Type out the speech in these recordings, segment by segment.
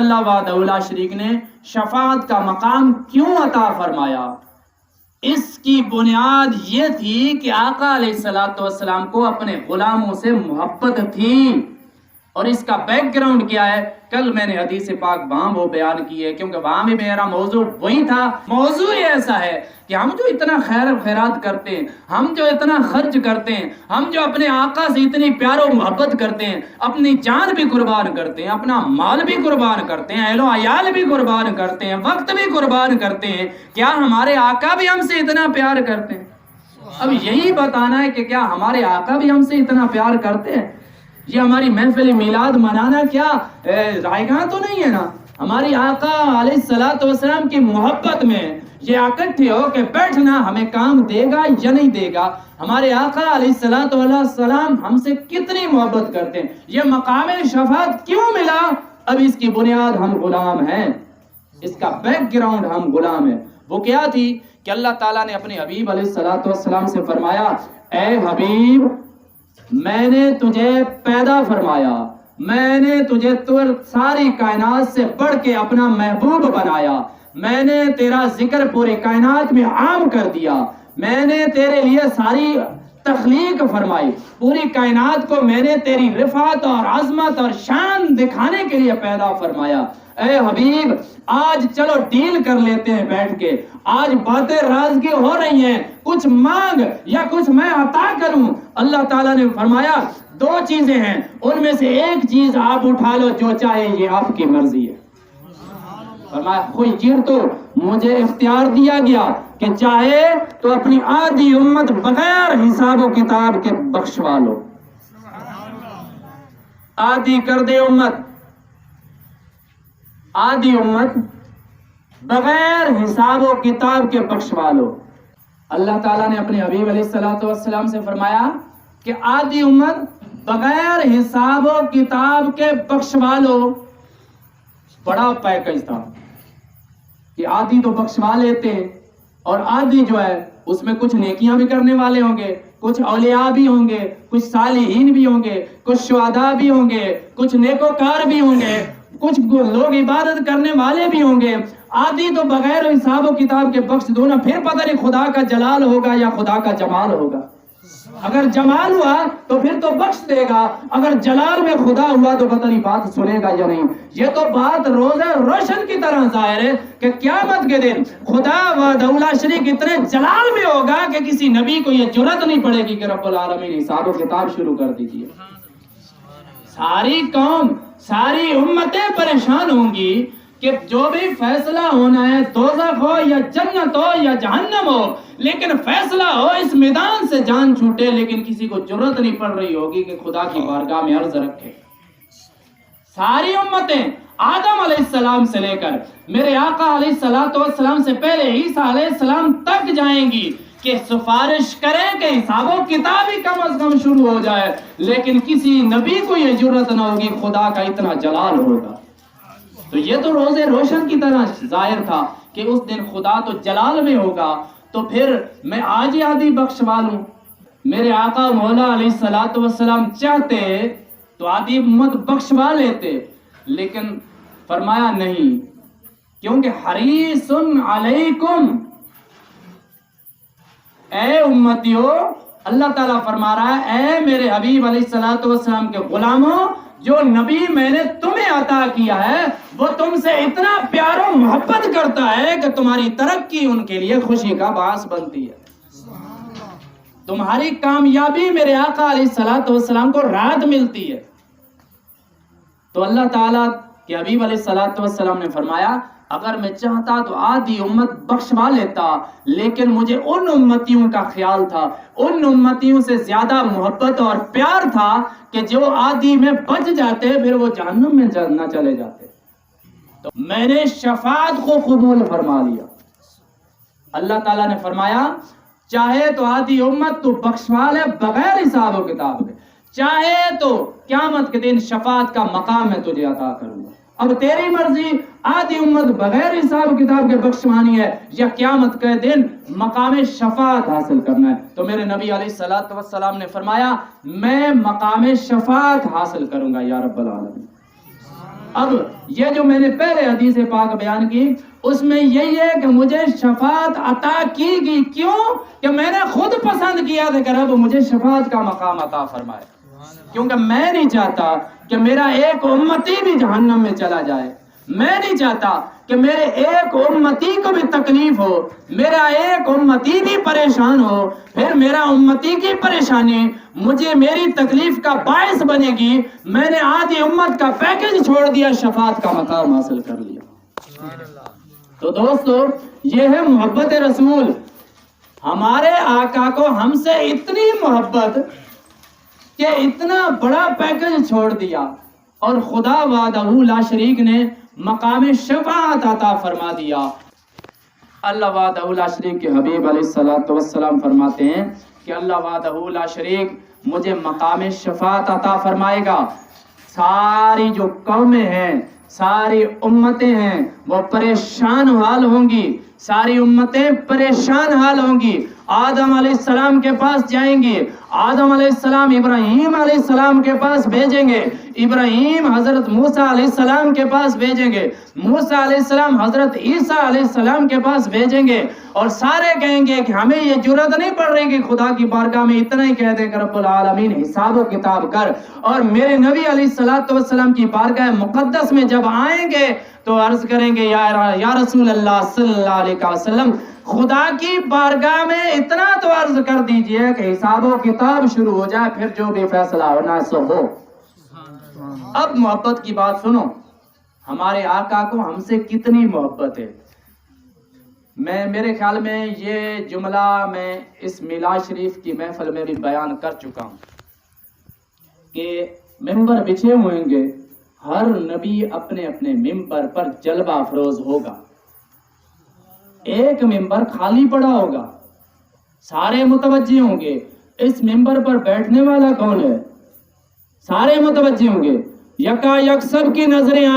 اللہ وحدہ لا شریک نے شفاعت کا مقام کیوں عطا فرمایا؟ اس کی بنیاد یہ تھی کہ آقا علیہ الصلوۃ والسلام کو اپنے غلاموں سے محبت تھی. اور اس کا بیک گراؤنڈ کیا ہے؟ کل میں نے حدیث پاک وہاں وہ بیان کی ہے، کیونکہ وہاں بھی میرا موضوع وہی تھا. موضوع ایسا ہے کہ ہم جو اتنا خیر و خیرات کرتے ہیں، ہم جو اتنا خرچ کرتے ہیں، ہم جو اپنے آقا سے اتنی پیار و محبت کرتے ہیں، اپنی جان بھی قربان کرتے ہیں، اپنا مال بھی قربان کرتے ہیں، اہل و عیال بھی قربان کرتے ہیں، وقت بھی قربان کرتے ہیں، کیا ہمارے آقا بھی ہم سے اتنا پیار کرتے ہیں؟ اب یہی بتانا ہے کہ کیا ہمارے آقا بھی ہم سے اتنا پیار کرتے ہیں؟ یہ ہماری محفل میلاد منانا کیا رائے گاہ تو نہیں ہے نا؟ ہماری آقا علیہ الصلوۃ والسلام کی محبت میں یہ اکٹھے ہو کہ بیٹھنا ہمیں کام دے گا یا نہیں دے گا. ہمارے آقا علیہ الصلوۃ والسلام ہم سے کتنی محبت کرتے ہیں. یہ مقام شفاعت کیوں ملا؟ اب اس کی بنیاد ہم غلام ہیں، اس کا بیک گراؤنڈ ہم غلام ہیں. وہ کیا تھی کہ اللہ تعالیٰ نے اپنے حبیب علیہ الصلوۃ والسلام سے فرمایا، اے حبیب میں نے تجھے پیدا فرمایا، میں نے تجھے ساری کائنات سے بڑھ کے اپنا محبوب بنایا، میں نے تیرا ذکر پورے کائنات میں عام کر دیا، میں نے تیرے لیے ساری تخلیق فرمائی، پوری کائنات کو میں نے تیری رفعت اور عظمت اور شان دکھانے کے لیے پیدا فرمایا. اے حبیب آج چلو ڈیل کر لیتے ہیں بیٹھ کے، آج باتیں رازگی ہو رہی ہیں، کچھ مانگ یا کچھ میں عطا کروں. اللہ تعالیٰ نے فرمایا دو چیزیں ہیں، ان میں سے ایک چیز آپ اٹھا لو، جو چاہے یہ آپ کی مرضی ہے. فرمایا خیر تو مجھے اختیار دیا گیا کہ چاہے تو اپنی آدھی امت بغیر حساب و کتاب کے بخشوا لو، آدھی کر دے امت، آدھی امت بغیر حساب و کتاب کے بخشوا لو. اللہ تعالیٰ نے اپنے حبیب علیہ الصلوۃ والسلام سے فرمایا کہ آدھی امت بغیر حساب و کتاب کے بخشوا لو. بڑا پیکج تھا کہ آدھی تو بخشوا لیتے ہیں اور آدھی جو ہے اس میں کچھ نیکیاں بھی کرنے والے ہوں گے، کچھ اولیاء بھی ہوں گے، کچھ صالحین بھی ہوں گے، کچھ شہداء بھی ہوں گے، کچھ نیکوکار بھی ہوں گے، کچھ لوگ عبادت کرنے والے بھی ہوں گے. آدھی تو بغیر حساب و کتاب کے بخش دو نا، پھر پتہ نہیں خدا کا جلال ہوگا یا خدا کا جمال ہوگا. اگر جمال ہوا تو پھر تو بخش دے گا، اگر جلال میں خدا ہوا تو پتہ نہیں بات سنے گا یا نہیں. یہ تو بات روزہ روشن کی طرح ظاہر ہے کہ قیامت کے دن خدا وحدہ لا شریک اتنے جلال میں ہوگا کہ کسی نبی کو یہ جرأت نہیں پڑے گی کہ رب العالمین حساب و کتاب شروع کر دیجیے. ساری قوم، ساری امتیں پریشان ہوں گی کہ جو بھی فیصلہ ہونا ہے دوزخ ہو یا جنت ہو یا جہنم ہو، لیکن فیصلہ ہو اس میدان سے جان چھوٹے، لیکن کسی کو جرأت نہیں پڑ رہی ہوگی کہ خدا کی بارگاہ میں عرض رکھے. ساری امتیں آدم علیہ السلام سے لے کر میرے آقا علیہ الصلوۃ والسلام سے پہلے عیسیٰ علیہ السلام تک جائیں گی کہ سفارش کریں کہ حساب و کتاب ہی کم از کم شروع ہو جائے، لیکن کسی نبی کو یہ جرأت نہ ہوگی، خدا کا اتنا جلال ہوگا. تو یہ تو روز روشن کی طرح ظاہر تھا کہ اس دن خدا تو جلال میں ہوگا. تو پھر میں آج ہی آدھی بخشوا لوں. میرے آقا مولا علیہ الصلوۃ والسلام چاہتے تو آدھی امت بخشوا لیتے، لیکن فرمایا نہیں، کیونکہ حریص علیکم، اے امتیو، اللہ تعالیٰ فرما رہا ہے اے میرے حبیب علیہ الصلوۃ والسلام کے غلاموں، جو نبی میں نے تمہیں عطا کیا ہے وہ تم سے اتنا پیار و محبت کرتا ہے کہ تمہاری ترقی ان کے لیے خوشی کا باعث بنتی ہے. تمہاری کامیابی میرے آقا علیہ الصلوۃ والسلام کو راحت ملتی ہے. تو اللہ تعالیٰ کے حبیب علیہ الصلوۃ والسلام نے فرمایا اگر میں چاہتا تو آدھی امت بخشوا لیتا، لیکن مجھے ان امتیوں کا خیال تھا، ان امتیوں سے زیادہ محبت اور پیار تھا کہ جو آدھی میں بچ جاتے پھر وہ جہنم میں نہ چلے جاتے. تو میں نے شفاعت کو قبول فرما لیا. اللہ تعالیٰ نے فرمایا چاہے تو آدھی امت تو بخشوا لے بغیر حساب و کتاب کے، چاہے تو قیامت کے دن شفاعت کا مقام میں تجھے عطا کروں گا. اب تیری مرضی، آدھی امت بغیر حساب کتاب کے بخشوانی ہے یا قیامت کے دن مقام شفاعت حاصل کرنا ہے. تو میرے نبی علیہ الصلوۃ والسلام نے فرمایا میں مقام شفاعت حاصل کروں گا یا رب العالمین. اب یہ جو میں نے پہلے حدیث پاک بیان کی اس میں یہی ہے کہ مجھے شفاعت عطا کی گئی، کیوں کہ میں نے خود پسند کیا تھا کہ رب مجھے شفاعت کا مقام عطا فرمائے، کیونکہ میں نہیں چاہتا کہ میرا ایک امتی بھی جہنم میں چلا جائے، میں نہیں چاہتا کہ میرے ایک امتی کو بھی تکلیف ہو، میرا ایک امتی بھی پریشان ہو، پھر میرا امتی کی پریشانی مجھے میری تکلیف کا باعث بنے گی، میں نے آدھی امت کا پیکج چھوڑ دیا، شفاعت کا مقام حاصل کر لیا۔ تو دوستو یہ ہے محبت رسول، ہمارے آقا کو ہم سے اتنی محبت کہ اتنا بڑا پیکج چھوڑ دیا، اور خدا وحدہ لا شریک نے مقام شفاعت عطا فرما دیا۔ اللہ وحدہ لا شریک کے حبیب علیہ السلام فرماتے ہیں کہ اللہ وحدہ لا شریک مجھے مقام شفاعت عطا فرمائے گا، ساری جو قومیں ہیں، ساری امتیں ہیں وہ پریشان حال ہوں گی، ساری امتیں پریشان حال ہوں گی، آدم علیہ السلام کے پاس جائیں گے، آدم علیہ السلام ابراہیم علیہ السلام کے پاس بھیجیں گے، ابراہیم حضرت موسیٰ علیہ السلام کے پاس بھیجیں گے، موسیٰ علیہ السلام حضرت عیسیٰ علیہ السلام کے پاس بھیجیں گے، اور سارے کہیں گے کہ ہمیں یہ جرأت نہیں پڑ رہی کہ خدا کی بارگاہ میں اتنا ہی کہہ دیں کہ رب العالمین حساب و کتاب کر، اور میرے نبی علیہ السلام کی بارگاہ مقدس میں جب آئیں گے تو عرض کریں گے یا رسول اللہ صلی اللہ علیہ وسلم، خدا کی بارگاہ میں اتنا تو عرض کر دیجئے کہ حساب و کتاب شروع ہو جائے، پھر جو بھی فیصلہ ہونا سو ہو۔ اب محبت کی بات سنو، ہمارے آقا کو ہم سے کتنی محبت ہے۔ میرے خیال میں یہ جملہ میں اس میلاد شریف کی محفل میں بھی بیان کر چکا ہوں کہ ممبر بچھے ہوئیں گے، ہر نبی اپنے اپنے ممبر پر جلوہ افروز ہوگا، ایک ممبر خالی پڑا ہوگا، سارے متوجہ ہوں گے اس ممبر پر بیٹھنے والا کون ہے، سارے متوجہ ہوں گے، یکا یک سب کی نظریں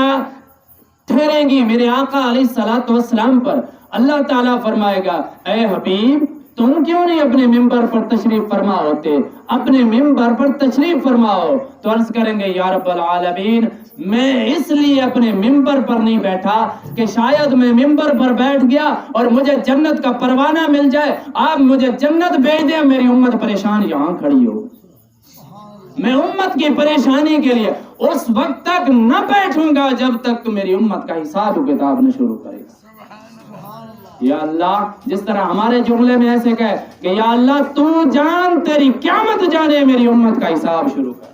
ٹھہریں گی میرے آقا علیہ السلام پر۔ اللہ تعالیٰ فرمائے گا اے حبیب تم کیوں نہیں اپنے ممبر پر تشریف فرما ہوتے، اپنے ممبر پر تشریف فرماؤ۔ تو عرض کریں گے یا رب العالمین میں اس لیے اپنے ممبر پر نہیں بیٹھا کہ شاید میں ممبر پر بیٹھ گیا اور مجھے جنت کا پروانہ مل جائے، آپ مجھے جنت بھیج دیں، میری امت پریشان یہاں کھڑی ہو، میں امت کی پریشانی کے لیے اس وقت تک نہ بیٹھوں گا جب تک تو میری امت کا حساب و کتاب نہ شروع کرے گا۔ یا اللہ جس طرح ہمارے جملے میں ایسے کہے کہ یا اللہ تو جان تیری قیامت جانے میری امت کا حساب شروع کر،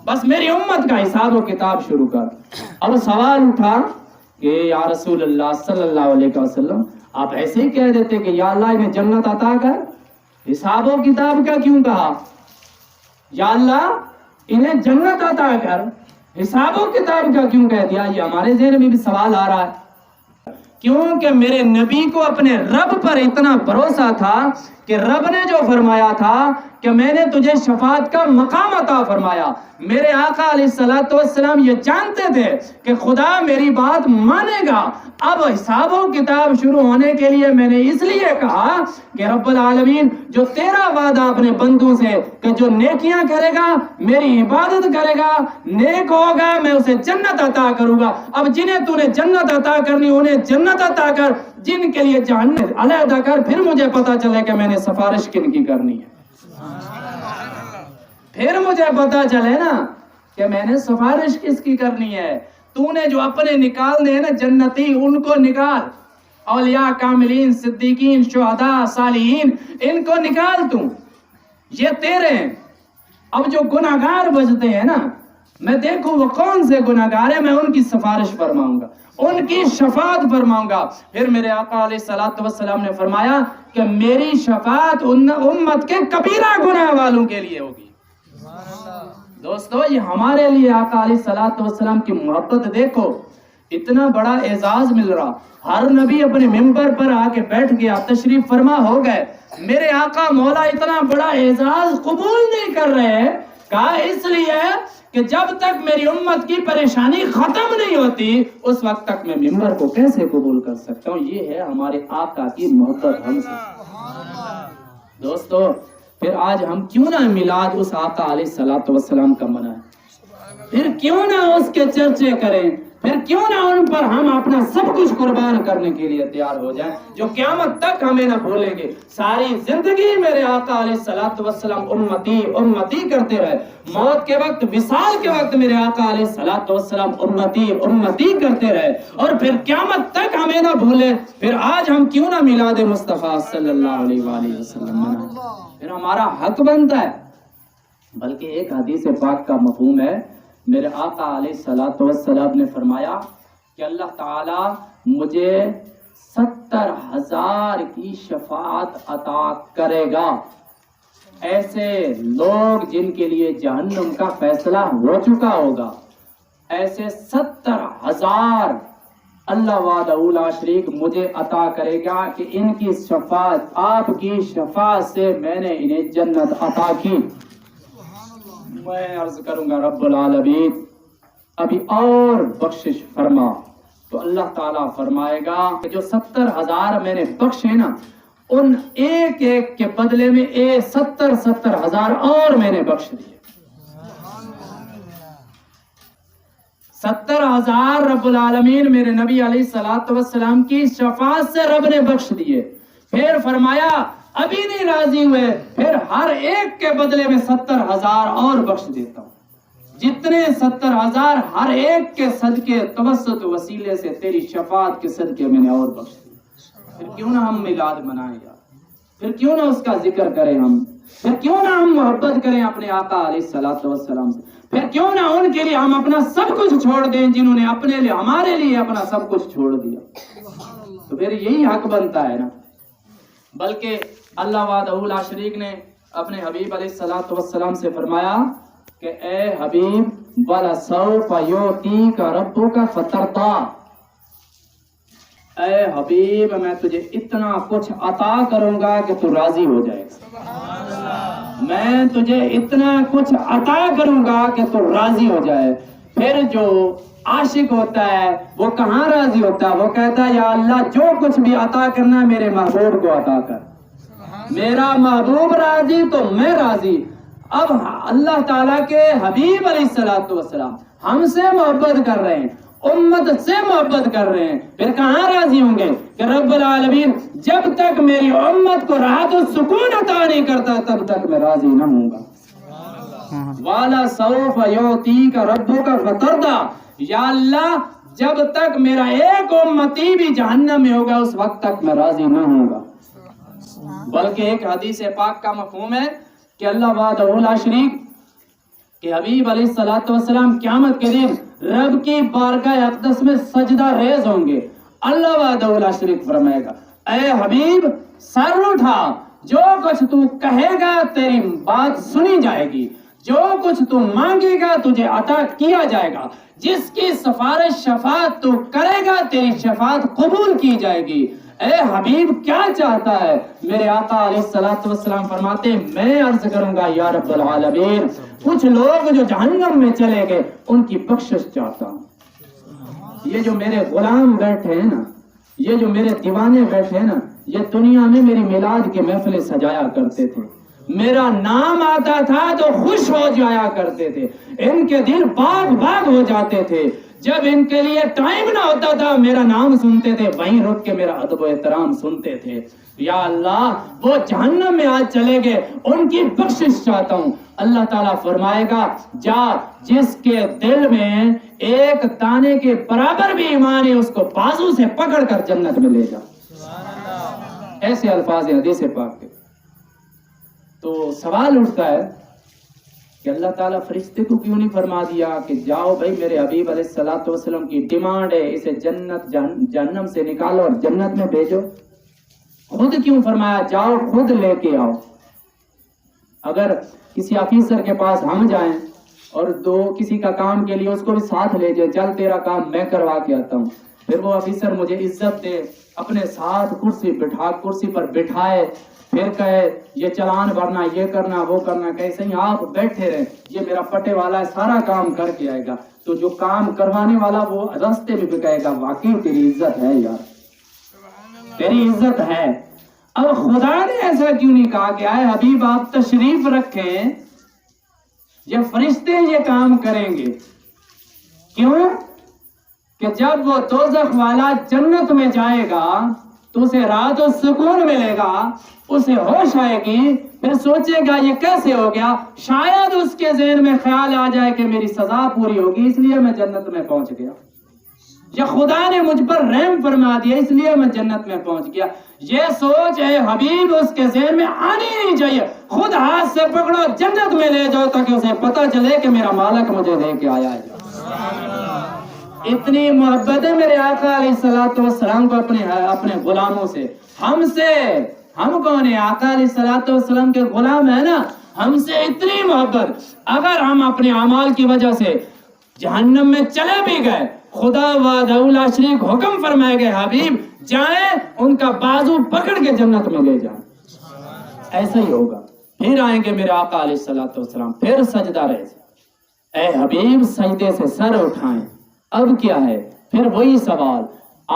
بس میری امت کا حساب و کتاب شروع کر۔ اب سوال اٹھا کہ یا رسول اللہ صلی اللہ علیہ وسلم آپ ایسے ہی کہہ دیتے کہ یا اللہ انہیں جنت عطا کر، حساب و کتاب کا کیوں کہا؟ یا اللہ انہیں جنت عطا کر، حساب و کتاب کا کیوں کہہ دیا؟ یہ ہمارے ذہن میں بھی سوال آ رہا ہے، کیونکہ میرے نبی کو اپنے رب پر اتنا بھروسہ تھا کہ رب نے جو فرمایا تھا کہ میں نے تجھے شفاعت کا مقام عطا فرمایا، میرے آقا علیہ السلام یہ جانتے تھے کہ خدا میری بات مانے گا۔ اب حساب و کتاب شروع ہونے کے لیے میں نے اس لیے کہا کہ رب العالمین جو تیرا وعدہ اپنے بندوں سے کہ جو نیکیاں کرے گا، میری عبادت کرے گا، نیک ہوگا، میں اسے جنت عطا کروں گا۔ اب جنہیں تو نے جنت عطا کرنی انہیں جنت عطا کر، جن کے لیے جہنم علیحدہ کر، پھر مجھے پتا چلے کہ میں نے سفارش کن کی کرنی ہے، پھر مجھے پتا چلے نا کہ میں نے سفارش کس کی کرنی ہے۔ تو نے جو اپنے نکالنے ہیں نا جنتی ان کو نکال، اولیاء کاملین صدیقین شہداء صالحین ان کو نکال، تو یہ تیرے ہیں۔ اب جو گناہگار بچتے ہیں نا میں دیکھوں وہ کون سے گناہگار ہیں، میں ان کی سفارش فرماؤں گا، ان کی شفاعت فرماؤں گا۔ پھر میرے آقا علیہ السلام نے فرمایا کہ میری شفاعت امت کے کبیرہ گناہ والوں کے لیے ہوگی۔ دوستو یہ ہمارے لیے آقا علیہ السلام کی محبت دیکھو، اتنا بڑا اعزاز مل رہا، ہر نبی اپنے ممبر پر آ کے بیٹھ گیا، تشریف فرما ہو گئے، میرے آقا مولا اتنا بڑا اعزاز قبول نہیں کر رہے، کہا اس لیے کہ جب تک میری امت کی پریشانی ختم نہیں ہوتی اس وقت تک میں ممبر کو کیسے قبول کر سکتا ہوں۔ یہ ہے ہمارے آقا کی محبت ہم سے۔ دوستو پھر آج ہم کیوں نہ میلاد اس آقا علیہ السلام کا منائیں، پھر کیوں نہ اس کے چرچے کریں، پھر کیوں نہ ان پر ہم اپنا سب کچھ قربان کرنے کے لیے تیار ہو جائیں، جو قیامت تک ہمیں نہ بھولیں گے۔ ساری زندگی میرے آقا علیہ الصلوۃ والسلام امتی امتی کرتے رہے، موت کے وقت، وصال کے وقت میرے آقا علیہ الصلوۃ والسلام امتی امتی کرتے رہے، اور پھر قیامت تک ہمیں نہ بھولے۔ پھر آج ہم کیوں نہ میلاد مصطفیٰ صلی اللہ علیہ وآلہ وسلم منائیں؟ پھر ہمارا حق بنتا ہے۔ بلکہ ایک حدیث پاک کا مفہوم ہے، میرے آقا علیہ الصلوۃ والسلام نے فرمایا کہ اللہ تعالیٰ مجھے 70,000 کی شفاعت عطا کرے گا۔ ایسے لوگ جن کے لیے جہنم کا فیصلہ ہو چکا ہوگا، ایسے 70,000 اللہ وحدہ لا شریک مجھے عطا کرے گا کہ ان کی شفاعت، آپ کی شفاعت سے میں نے انہیں جنت عطا کی۔ میں عرض کروں گا رب العالمین ابھی اور بخشش فرما، تو اللہ تعالیٰ فرمائے گا کہ جو 70,000 میں نے بخشے نا، ان ایک ایک کے بدلے میں 70,000 اور میں نے بخش دیے۔ 70,000 رب العالمین میرے نبی علیہ الصلوۃ والسلام کی شفاعت سے رب نے بخش دیے۔ پھر فرمایا ابھی نہیں راضی ہوئے، پھر ہر ایک کے بدلے میں 70,000 اور بخش دیتا ہوں۔ جتنے 70,000 ہر ایک کے صدقے توسط وسیلے سے تیری شفاعت کے صدقے میں نے اور بخش دی۔ پھر کیوں نہ ہم میلاد منائیں یار، پھر کیوں نہ اس کا ذکر کریں ہم، پھر کیوں نہ ہم محبت کریں اپنے آقا علیہ الصلوۃ والسلام سے، پھر کیوں نہ ان کے لیے ہم اپنا سب کچھ چھوڑ دیں جنہوں نے اپنے لیے ہمارے لیے اپنا سب کچھ چھوڑ دیا۔ تو پھر یہی حق بنتا ہے نا۔ بلکہ اللہ وحدہ لا شریک نے اپنے حبیب علیہ الصلوۃ والسلام سے فرمایا کہ اے حبیب وَلَسَوْفَ يُعْطِيكَ رَبُّكَ فَتَرْضَىٰ، اے حبیب میں تجھے اتنا کچھ عطا کروں گا کہ تو راضی ہو جائے گا، میں تجھے اتنا کچھ عطا کروں گا کہ تو راضی ہو جائے۔ پھر جو عاشق ہوتا ہے وہ کہاں راضی ہوتا ہے؟ وہ کہتا ہے یا اللہ جو کچھ بھی عطا کرنا ہے میرے محبوب کو عطا کر، میرا محبوب راضی تو میں راضی۔ اب اللہ تعالیٰ کے حبیب علیہ الصلوۃ والسلام ہم سے محبت کر رہے ہیں، امت سے محبت کر رہے ہیں، پھر کہاں راضی ہوں گے کہ رب العالمین جب تک میری امت کو راحت و سکون عطا نہیں کرتا تب تک میں راضی نہ ہوں گا۔ وَلَسَوْفَ يُعْطِيكَ رَبُّكَ فَتَرْضَىٰ، یا اللہ جب تک میرا ایک امتی بھی جہنم میں ہوگا اس وقت تک میں راضی نہ ہوں گا۔ بلکہ ایک حدیث پاک کا مفہوم ہے کہ اللہ وحدہ لا شریک کہ حبیب علیہ الصلوۃ والسلام قیامت کے دن رب کی بارگاہ اقدس میں سجدہ ریز ہوں گے۔ اللہ وحدہ لا شریک فرمائے گا اے حبیب سر اٹھا، جو کچھ تو کہے گا تیری بات سنی جائے گی، جو کچھ تو مانگے گا تجھے عطا کیا جائے گا، جس کی سفارش شفاعت تو کرے گا تیری شفاعت قبول کی جائے گی۔ اے حبیب کیا چاہتا ہے؟ میرے آقا علیہ الصلوۃ والسلام فرماتے ہیں میں عرض کروں گا یا رب العالمین کچھ لوگ جو جہنم میں چلے گئے ان کی بخشش چاہتا ہوں۔ یہ جو میرے غلام بیٹھے ہیں نا، یہ جو میرے دیوانے بیٹھے ہیں نا، یہ دنیا میں میری میلاد کی محفلیں سجایا کرتے تھے، میرا نام آتا تھا تو خوش ہو جایا کرتے تھے، ان کے دل باغ باغ ہو جاتے تھے، جب ان کے لیے ٹائم نہ ہوتا تھا میرا نام سنتے تھے، وہیں رک کے میرا ادب و احترام سنتے تھے۔ یا اللہ وہ جہنم میں آج چلے گئے، ان کی بخشش چاہتا ہوں۔ اللہ تعالیٰ فرمائے گا جا جس کے دل میں ایک دانے کے برابر بھی ایمان ہے اس کو بازو سے پکڑ کر جنت میں لے جا۔ ایسے الفاظ ہیں حدیث پاک کے۔ تو سوال اٹھتا ہے کہ اللہ تعالیٰ فرشتے کو کیوں نہیں فرما دیا کہ جاؤ بھائی میرے حبیب علیہ الصلوۃ والسلام کی ڈیمانڈ ہے اسے جہنم سے نکالو اور جنت میں بھیجو؟ خود کیوں فرمایا جاؤ خود لے کے آؤ؟ اگر کسی آفیسر کے پاس ہم جائیں اور کسی کا کام کے لیے اس کو بھی ساتھ لے جائے، چل تیرا کام میں کروا کے آتا ہوں، پھر وہ آفیسر مجھے عزت دے، اپنے ساتھ کرسی پر بٹھائے، پھر کہے یہ چلان بھرنا، یہ کرنا، وہ کرنا، کیسے ہی آپ بیٹھے رہے، یہ میرا پٹے والا ہے سارا کام کر کے آئے گا، تو جو کام کروانے والا وہ راستے میں بھی کہے گا واقعی تیری عزت ہے یار، تیری عزت ہے۔ اب خدا نے ایسا کیوں نہیں کہا کہ اے حبیب آپ تشریف رکھیں، یہ فرشتے یہ کام کریں گے؟ کیوں کہ جب وہ دوزخ والا جنت میں جائے گا تو اسے راحت و سکون ملے گا، اسے ہوش آئے گی، پھر سوچے گا یہ کیسے ہو گیا، شاید اس کے ذہن میں خیال آ جائے کہ میری سزا پوری ہوگی اس لیے میں جنت میں پہنچ گیا، یا خدا نے مجھ پر رحم فرما دیا اس لیے میں جنت میں پہنچ گیا۔ یہ سوچ اے حبیب اس کے ذہن میں آنی نہیں چاہیے، خود ہاتھ سے پکڑو جنت میں لے جاؤ تاکہ اسے پتہ چلے کہ میرا مالک مجھے لے کے آیا ہے۔ اتنی محبت ہے میرے آقا علیہ الصلوۃ والسلام کو اپنے غلاموں سے، ہم کون ہیں؟ آقا علیہ الصلوۃ والسلام کے غلام ہیں نا، ہم سے اتنی محبت، اگر ہم اپنے اعمال کی وجہ سے جہنم میں چلے بھی گئے، خدا وحدہ لا شریک حکم فرمائے گئے حبیب جائیں ان کا بازو پکڑ کے جنت میں لے جائیں، ایسا ہی ہوگا۔ پھر آئیں گے میرے آقا علیہ الصلوۃ والسلام، پھر سجدہ ریز، اے حبیب سجدے سے سر اٹھائیں، اب کیا ہے؟ پھر وہی سوال،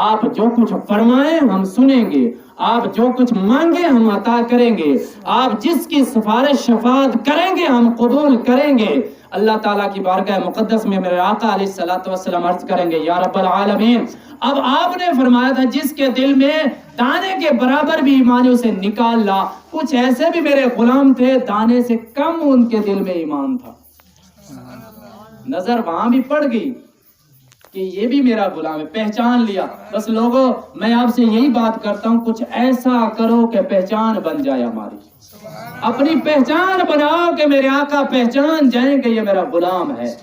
آپ جو کچھ فرمائیں ہم سنیں گے، آپ جو کچھ مانگیں ہم عطا کریں گے، آپ جس کی سفارش شفاعت کریں گے ہم قبول کریں گے۔ اللہ تعالیٰ کی بارگاہ مقدس میں میرے آقا علیہ الصلوۃ والسلام عرض کریں گے یا رب العالمین، اب آپ نے فرمایا تھا جس کے دل میں دانے کے برابر بھی ایمان ہے اسے نکال لا، کچھ ایسے بھی میرے غلام تھے دانے سے کم ان کے دل میں ایمان تھا، نظر وہاں بھی پڑ گئی کہ یہ بھی میرا غلام ہے، پہچان لیا۔ بس لوگوں میں آپ سے یہی بات کرتا ہوں، کچھ ایسا کرو کہ پہچان بن جائے ہماری، اپنی پہچان بناؤ کہ میرے آقا پہچان جائیں کہ یہ میرا غلام ہے،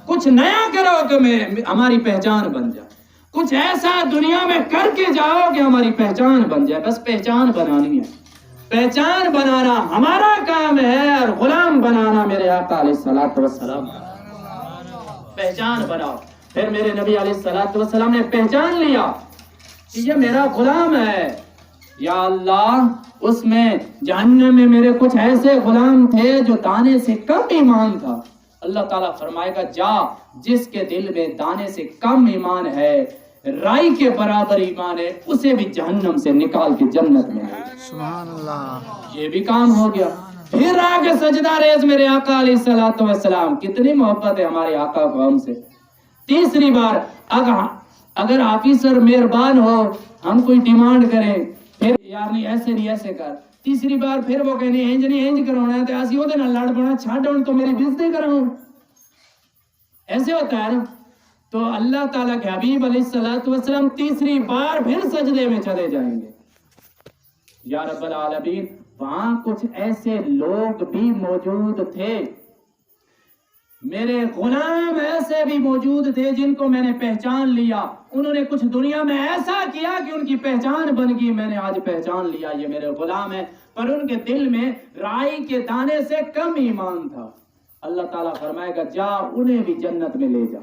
کچھ نیا کرو کہ ہماری پہچان بن جائے، کچھ ایسا دنیا میں کر کے جاؤ کہ ہماری پہچان بن جائے۔ بس پہچان بنانی ہے، پہچان بنانا ہمارا کام ہے، اور غلام بنانا میرے آقا علیہ الصلوۃ والسلام، پہچان بناؤ۔ پھر میرے نبی علیہ الصلوۃ والسلام نے پہچان لیا کہ یہ میرا غلام ہے، یا اللہ اس میں جہنم میں میرے کچھ ایسے غلام تھے جو دانے سے کم ایمان تھا، اللہ تعالیٰ فرمائے گا جا جس کے دل میں دانے سے کم ایمان ہے، رائی کے برابر ایمان ہے، اسے بھی جہنم سے نکال کے جنت میں ہے۔ سبحان اللہ، یہ بھی کام ہو گیا۔ پھر آگے سجدہ ریز میرے آقا علیہ الصلوۃ والسلام، کتنی محبت ہے ہمارے آقا کو ہم سے۔ تیسری بار اگر آفیسر مہربان ہو، ہم کوئی ڈیمانڈ کریں، پھر یار نہیں ایسے نہیں ایسے کر، تیسری بار پھر وہ کہنے انج نہیں انج کرانا ہے، تو اسی وہ نہ لڑ پڑا چھاڑ تو میری بےزتی کراؤں، ایسے ہوتا ہے نا۔ تو اللہ تعالیٰ کے حبیب علیہ الصلوۃ والسلام تیسری بار پھر سجدے میں چلے جائیں گے، یا رب العالمین وہاں کچھ ایسے لوگ بھی موجود تھے، میرے غلام ایسے بھی موجود تھے جن کو میں نے پہچان لیا، انہوں نے کچھ دنیا میں ایسا کیا کہ ان کی پہچان بن گئی، میں نے آج پہچان لیا یہ میرے غلام ہے، پر ان کے دل میں رائی کے دانے سے کم ایمان تھا۔ اللہ تعالیٰ فرمائے گا جا انہیں بھی جنت میں لے جا۔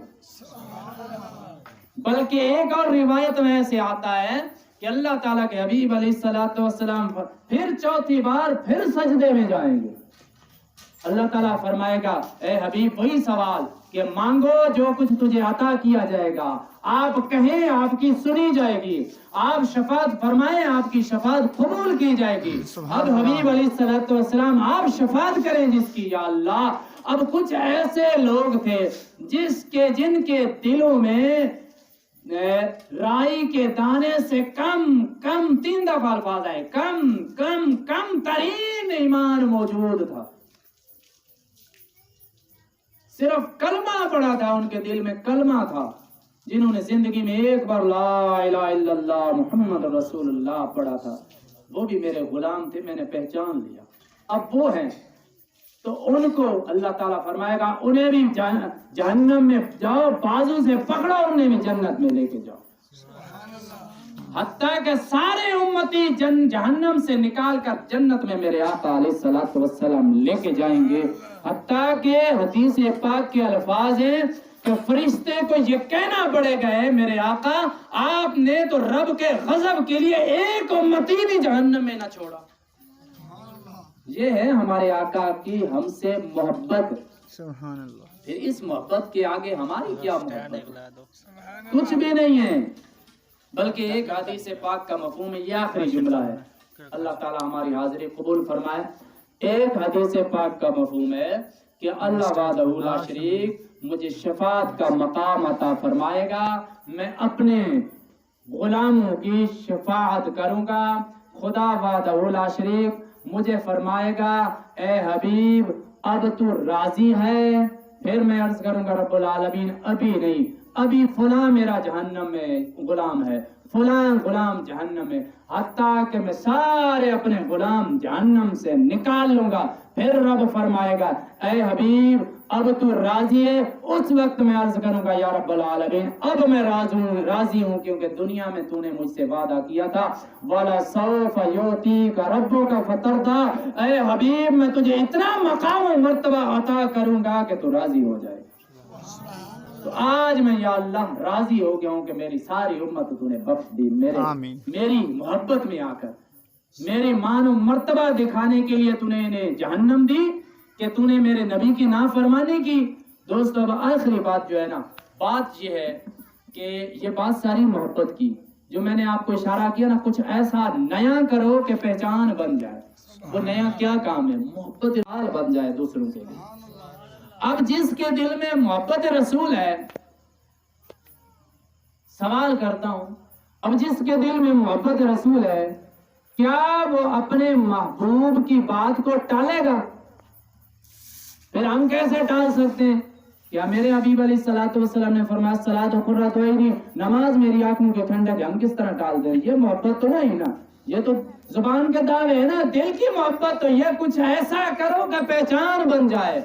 بلکہ ایک اور روایت میں ایسے آتا ہے کہ اللہ تعالیٰ کے حبیب علیہ الصلوۃ والسلام پھر چوتھی بار پھر سجدے میں جائیں گے، اللہ تعالیٰ فرمائے گا اے حبیب وہی سوال کہ مانگو جو کچھ تجھے عطا کیا جائے گا، آپ کہیں آپ کی سنی جائے گی، آپ شفاعت فرمائیں آپ کی شفاعت قبول کی جائے گی۔ اب حبیب علیہ الصلوۃ والسلام آپ شفاعت کریں جس کی، یا اللہ اب کچھ ایسے لوگ تھے جن کے دلوں میں رائی کے دانے سے کم 3 دفعہ الفاظ ہے، کم ترین ایمان موجود تھا، صرف کلمہ پڑا تھا، ان کے دل میں کلمہ تھا، جنہوں نے زندگی میں ایک بار لا الہ الا اللہ محمد رسول اللہ پڑھا تھا، وہ بھی میرے غلام تھے، میں نے پہچان لیا۔ اب وہ ہیں تو ان کو اللہ تعالیٰ فرمائے گا انہیں بھی جہنم میں جاؤ، بازو سے پکڑو، انہیں بھی جنت میں لے کے جاؤ، حتیٰ کہ سارے امتی جہنم سے نکال کر جنت میں میرے آقا علیہ الصلوۃ والسلام لے کے جائیں گے، حتیٰ کہ حدیث پاک کے الفاظ ہیں کہ فرشتے کو یہ کہنا پڑے گا ہے میرے آقا آپ نے تو رب کے غضب کے لیے ایک امتی بھی جہنم میں نہ چھوڑا۔ یہ ہے ہمارے آقا کی ہم سے محبت، سبحان اللہ، پھر اس محبت کے آگے ہماری کیا محبت، کچھ بھی نہیں ہے۔ بلکہ ایک حدیث پاک کا مفہوم ہے، یہ آخری جملہ ہے، اللہ تعالیٰ ہماری حاضری قبول فرمائے۔ ایک حدیث پاک کا مفہوم ہے کہ اللہ وحدہ لا شریک مجھے شفاعت کا مقام عطا فرمائے گا، میں اپنے غلاموں کی شفاعت کروں گا۔ خدا وحدہ لا شریک مجھے فرمائے گا اے حبیب اب تو راضی ہے؟ پھر میں عرض کروں گا رب العالمین ابھی نہیں، ابھی فلاں میرا جہنم میں غلام ہے، فلاں غلام جہنم میں، حتیٰ کہ میں سارے اپنے غلام جہنم سے نکال لوں گا۔ پھر رب فرمائے گا اے حبیب اب تو راضی ہے؟ اس وقت میں عرض کروں گا یا رب العالمین اب میں راضی ہوں، کیونکہ دنیا میں تو نے مجھ سے وعدہ کیا تھا وَلَسَوْفَ يُعْطِيكَ رَبُّكَ فَتَرْضَىٰ، اے حبیب میں تجھے اتنا مقام و مرتبہ عطا کروں گا کہ تو راضی ہو جائے۔ تو آج میں یا اللہ راضی ہو گیا ہوں کہ میری ساری امت تو نے بخش دی، میری محبت میں آ کر میری مان و مرتبہ دکھانے کے لیے تو نے انہیں جہنم دی کہ تو نے میرے نبی کی نافرمانی کی۔ دوستو اب آخری بات جو ہے نا، بات یہ ہے کہ یہ بات ساری محبت کی، جو میں نے آپ کو اشارہ کیا نا، کچھ ایسا نیا کرو کہ پہچان بن جائے۔ وہ نیا کیا کام ہے؟ محبت حال بن جائے دوسروں کے لیے۔ اب جس کے دل میں محبت رسول ہے، سوال کرتا ہوں، اب جس کے دل میں محبت رسول ہے، کیا وہ اپنے محبوب کی بات کو ٹالے گا؟ پھر ہم کیسے ٹال سکتے ہیں؟ کیا میرے حبیب علیہ الصلوۃ والسلام نے فرمایا الصلاۃ قرۃ عینی، نماز میری آنکھوں کی ٹھنڈک ہے، ہم کس طرح ٹال دیں؟ یہ محبت تو نہیں نا، یہ تو زبان کے دعوے ہے نا، دل کی محبت تو یہ کچھ ایسا کرو کہ پہچان بن جائے۔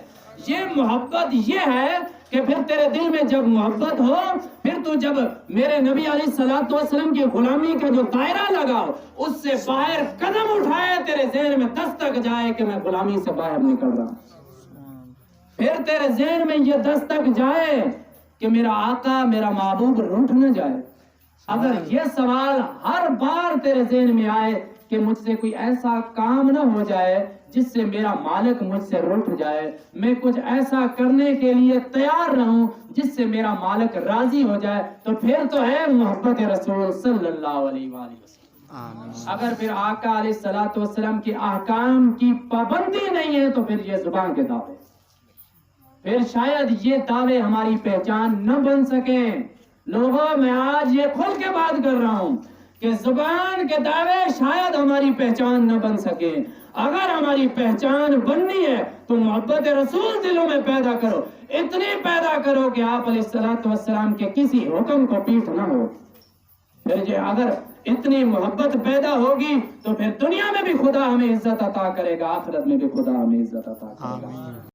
یہ محبت یہ ہے کہ پھر تیرے دل میں جب محبت ہو، پھر تو جب میرے نبی علیہ الصلوۃ والسلام کی غلامی کا جو دائرہ لگاؤ، اس سے باہر قدم اٹھائے تیرے ذہن میں دستک جائے کہ میں غلامی سے باہر نکل رہا ہوں۔ پھر تیرے ذہن میں یہ دستک جائے کہ میرا آقا میرا محبوب روٹھ نہ جائے۔ اگر یہ سوال ہر بار تیرے ذہن میں آئے کہ مجھ سے کوئی ایسا کام نہ ہو جائے جس سے میرا مالک مجھ سے روٹھ جائے، میں کچھ ایسا کرنے کے لیے تیار رہوں جس سے میرا مالک راضی ہو جائے، تو پھر تو ہے محبت رسول صلی اللہ علیہ وآلہ وسلم۔ اگر پھر آقا علیہ الصلوۃ والسلام کی احکام کی پابندی نہیں ہے تو پھر یہ زبان کے دعوے، پھر شاید یہ دعوے ہماری پہچان نہ بن سکیں۔ لوگوں میں آج یہ کھل کے بات کر رہا ہوں کہ زبان کے دعوے شاید ہماری پہچان نہ بن سکے۔ اگر ہماری پہچان بننی ہے تو محبت رسول دلوں میں پیدا کرو، اتنی پیدا کرو کہ آپ علیہ الصلوۃ والسلام کے کسی حکم کو پیٹھ نہ ہو۔ پھر اگر اتنی محبت پیدا ہوگی تو پھر دنیا میں بھی خدا ہمیں عزت عطا کرے گا، آخرت میں بھی خدا ہمیں عزت عطا کرے گا۔